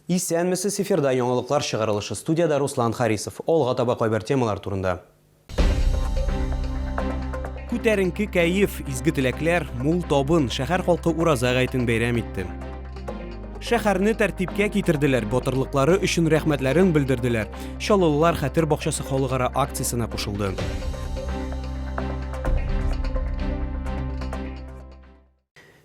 Исәнмесез эфирда яңалыклар чыгарылышы, студияда Руслан Харисов. Олга таба кайбер темалар турында. Күтәренке кәйеф, изге теләкләр, мул табын, шәһәр халкы ураза гайтын бәйрәм итте. Шәһәрне тәртипкә китерделәр, батырлыклары өчен рәхмәтләрен белдерделәр. Чаллылар хәтер бакчасы халыкара акциясына кушылды.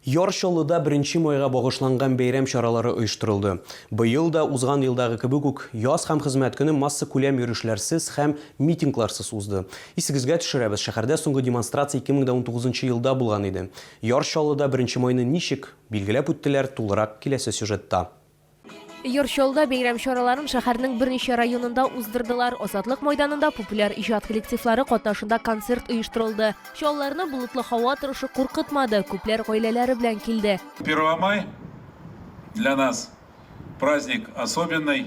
Яр Чаллыда 1 майга багышланган бәйрәм чаралары оештырылды. Быел да узган елдагы кебек үк яз һәм хезмәт көне масса күләм йөрүшләрсез һәм митингларсыз узды. Исегезгә төшерәбез, шәһәрдә соңгы демонстрация 2019 елда булган иде. Яр Чаллыда 1 майны ничек билгеләп үттеләр, тулырак киләсе сюжетта. Яр Чаллыда бәйрәм чараларын шәһәрнең берничә районында уздырдылар. Азатлык мәйданында популяр иҗат коллективлары катнашында концерт оештырылды. Чаллыларны болытлы һава торышы куркытмады, күпләр гаиләләре белән килде. 1 май для нас праздник особенный.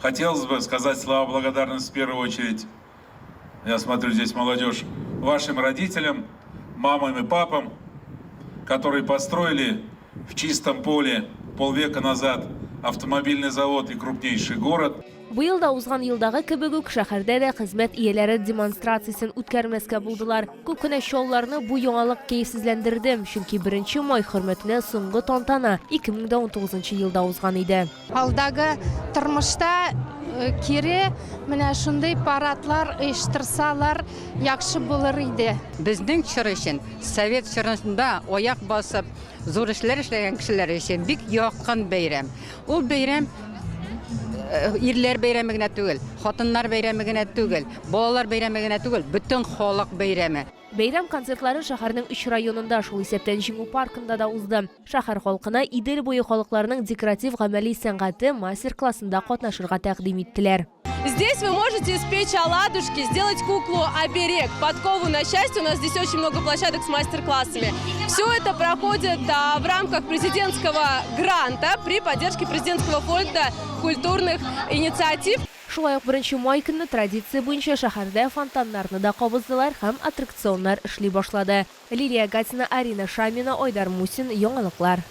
Хотелось бы сказать слова благодарности в первую очередь, я смотрю здесь молодежь, вашим родителям, мамам и папам, которые построили в чистом поле полвека назад автомобильный завод и крупнейший город. Быел да узган елдагы кебек үк шәһәрдә дә хезмәт ияләре демонстрациясын үткәрмәскә булдылар. Күп кенә чаллыларны бу яңалык кәефсезләндерде, чөнки 1 май хөрмәтенә соңгы тантана 2019 елда узган иде. Алдагы тормышта кире менә шундый парадлар оештырсалар яхшы булыр иде. Безнең чор өчен совет чорында аяк басып зур эшләр эшләгән кешеләр өчен бик якын бәйрәм. Ул бәйрәм ирләр бәйрәме генә түгел, хатыннар бәйрәме генә түгел, балалар бәйрәме генә түгел, бөтен халык бәйрәме. Бәйрәм концертлары шәһәрнең 3 районында, шул исәптән Җиңү паркында да узды. Шәһәр халкына Идел буе халыкларның декоратив гамәли сәнгате мастер-классында катнашырга тәкъдим иттеләр. Здесь вы можете испечь оладушки, сделать куклу-оберег, подкову на счастье. У нас здесь очень много площадок с мастер-классами. Все это проходит в рамках президентского гранта при поддержке президентского фонда культурных инициатив. Шулай ук 1 май көнне традиция буенча шәһәрдә фонтаннарны да кабыздылар һәм аттракционнар эшли башлады. Лилия Гатина, Арина Шамина, Айдар Мусин, яңалыклар.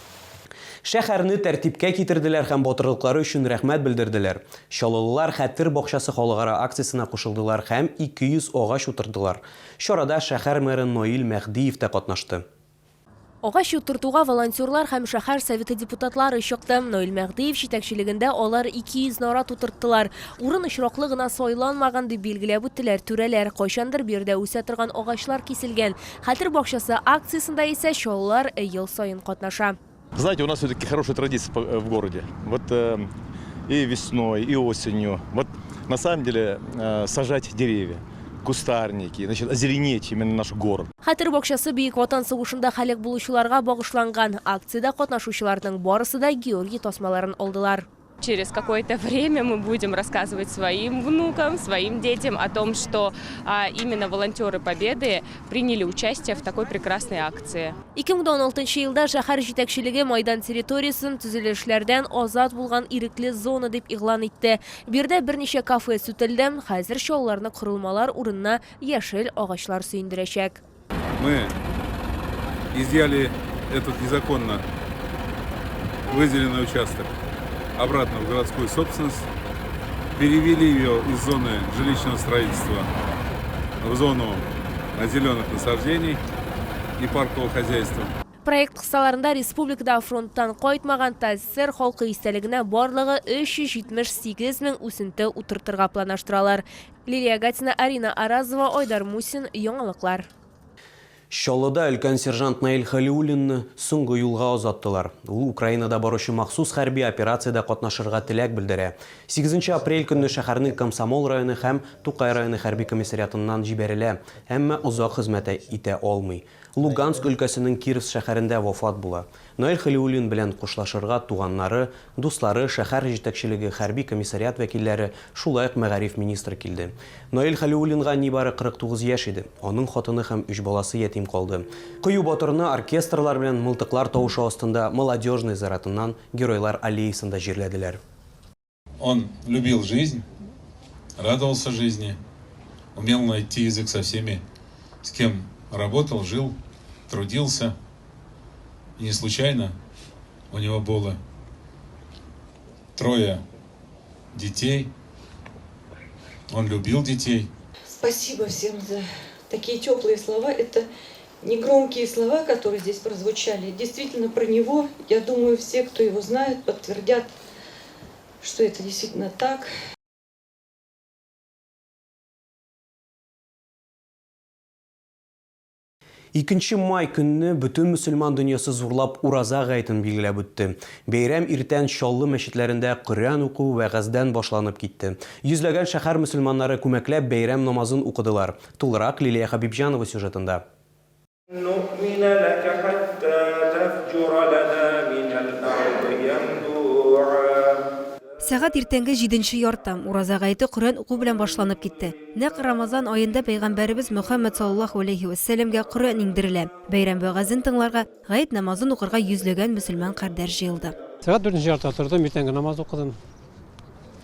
Шәһәрне тәртипкә китерделәр һәм батырлыклары өчен рәхмәт белдерделәр. Чаллылар хәтер бакчасы халыкара акциясына кушылдылар һәм 200 агач утырдылар. Чарада шәһәр мэры Наил Мәхдиев тә катнашты. Агач утыртуга волонтерлар һәм шәһәр советы депутатлары чыкты. Наил Мәхдиев җитәкчелегендә алар 200 нарат утырттылар. Урын очраклы гына сайланмаган дип билгеләп үттеләр. Түрәләр кайчандыр бердә үсә торган агачлар киселгән. Хәтер бакчасы акциясында исә чаллылар ел сайын катнаша. Знаете, у нас все-таки хорошая традиция в городе. Вот и весной, и осенью. Вот на самом деле сажать деревья, кустарники, значит, озеленить именно наш город. Хәтер бакчасы Бөек Ватан сугышында халык булучыларга багышланган. Акциядә катнашучыларның барысы да Георгий тасмаларын алдылар. Через какое-то время мы будем рассказывать своим внукам, своим детям о том, что именно волонтеры Победы приняли участие в такой прекрасной акции. 2016 елда шәһәр җитәкчелеге майдан территориясын төзелешләрдән азат булган ирекле зона дип игълан итте. Бирдә берничә кафе сүтелде, хәзер чаллыларны корылмалар урынына яшел агачлар сөендерәчәк. Мы изъяли этот незаконно выделенный участок обратно в городскую собственность, перевели ее из зоны жилищного строительства в зону зеленых насаждений и паркового хозяйства. Проект кысаларында республикада фронттан кайтмаган ТССР халкы истәлегенә барлыгы 378 мең үсенте утыртырга планлаштыралар. Лилия Гатина, Арина Аразова, Айдар Мусин, яңалыклар. Чаллыда өлкән сержант Наил Халиуллинны соңгы юлга озаттылар. Ул Украинада баручы махсус хәрби операциядә катнашырга теләк белдерә. 8 апрель көнне шәһәрнең Комсомол районы һәм Тукай районы хәрби комиссариатыннан җибәрелә, әмма озак хезмәт итә алмый. Луганск өлкәсенең Киров шәһәрендә вафат була. Наил Халиуллин белән кушлашырга туганнары, дуслары, шәһәр җитәкчелеге, хәрби комиссариат вәкилләре, шулай ук мәгариф министры килде. Наил Халиуллинга нибары 49 яшь иде. Аның хатыны һәм 3 баласы ятим калды. Кыю батырны оркестрлар белән мылтыклар тавышы астында молодежный заратыннан Геройлар аллеясында җирләделәр. Он любил жизнь, радовался жизни, умел найти язык со всеми, с кем работал, жил, трудился. И не случайно у него было 3 детей. Он любил детей. Спасибо всем за такие теплые слова. Это негромкие слова, которые здесь прозвучали. Действительно про него, я думаю, все, кто его знает, подтвердят, что это действительно так. Икенче май көнне бүтін мусульман дөньясы зурлап ураза гаетен билгеләп үтте. Бәйрәм иртән Чаллы мәчетләрендә Коръән уку вәгазьдән башланып китте. Йөзләгән шәһәр мусульманнары күмәкләп бәйрәм намазын укыдылар. Тулырак Лилия Хабибҗанова сюжетында. Сәгать иртәнге 7 яртта ураза гаете Коръән уку белән башланып китте. Нәкъ Рамазан аенда пәйгамбәребез Мөхәммәд саллаллаһу алейхи ва сәлләмгә Коръән иңдерелә. Бәйрәм вәгазен тыңларга, гает намазын укырга йөзләгән мөселман кардәш җыелды. Сәгать 4 яртта тордым, иртәнге намаз укыдым.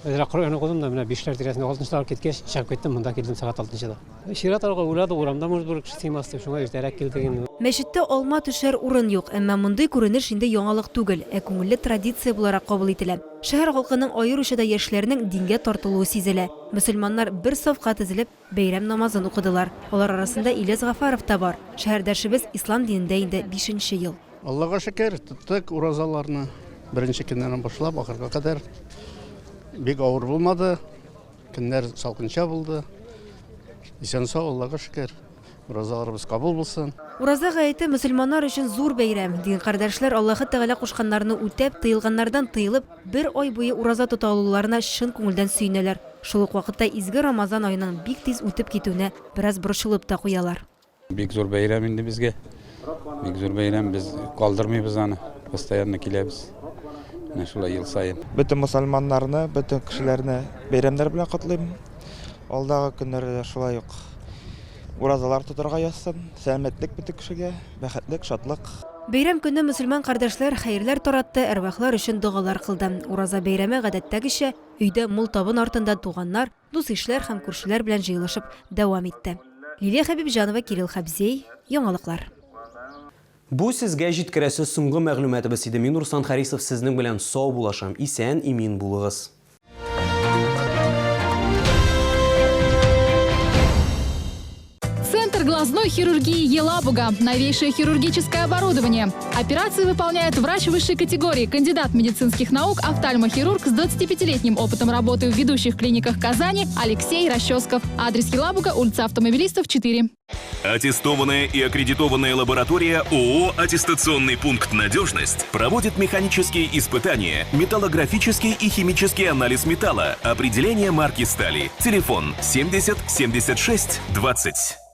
Коръән укыдым да, менә 5-ләр тирәсендә 6-лар киткәч, чыгып киттем, монда килдем сәгать 6-да. Чират алга уйлады, урамда может бер кеше сыймас дип, шуңа иртәрәк килдем. Мәчеттә алма төшәр урын юк, әмма мондый күренеш инде яңалык түгел, ә күңелле традиция буларак кабул ителә. Шәһәр халкының аеруча да яшьләрнең дингә тартылуы сизелә. Мөселманнар бер сафка тезелеп бәйрәм намазын укыдылар. Алар арасында Илез Гафаров та бар. Шәһәрдәшебез ислам динендә инде 5-нче ел. Аллага шөкер, туттык уразаларны. Беренче көннән башлап ахырга кадәр бик авыр булмады. Көннәр салкынча булды. Исән-сау, Аллага шөкер. Уразаларыбыз кабул булсын. Ураза гаете мөселманнар өчен зур бәйрәм. Дин кардәшләр Аллаһы Тәгалә кушканнарны үтәп, тыелганнардан тыелып, бер ай буе ураза тота алуларына чын күңелдән сөенәләр. Шул ук вакытта изге Рамазан аеның бик тиз үтеп китүенә бераз борчылып та куялар. Бик зур бәйрәм инде безгә. Бик зур бәйрәм, без калдырмыйбыз аны. Постоянно киләбез. Менә шулай ел сайын. Бөтен мөселманнарны, бөтен кешеләрне бәйрәмнәр белән котлыйм. Алдагы көннәрдә шулай ук уразалар тотарга язсын. Сәламәтлек бөтен кешегә, бәхетлек, шатлык. Бәйрәм көнне мөселман кардәшләр хәерләр таратты, әрвахлар өчен дугалар кылды. Ураза бәйрәме гадәттәгечә өйдә мул табын артында туганнар, дус-ишләр һәм күршеләр белән җыелышып дәвам итте. Лилия Хабибҗанова, Кирилл Хабзей, Яңалыклар. Бу сезгә җиткерәсе соңгы мәгълүматыбыз иде. Мин Руслан Харисов сезнең белән сау булашам. Исән, имин булыгыз. Центр глазной хирургии Елабуга. Новейшее хирургическое оборудование. Операции выполняет врач высшей категории, кандидат медицинских наук, офтальмохирург с 25-летним опытом работы в ведущих клиниках Казани Алексей Расческов. Адрес Елабуга, улица Автомобилистов, 4. Аттестованная и аккредитованная лаборатория ООО «Аттестационный пункт «Надежность» проводит механические испытания, металлографический и химический анализ металла, определение марки стали. Телефон 70 76 20.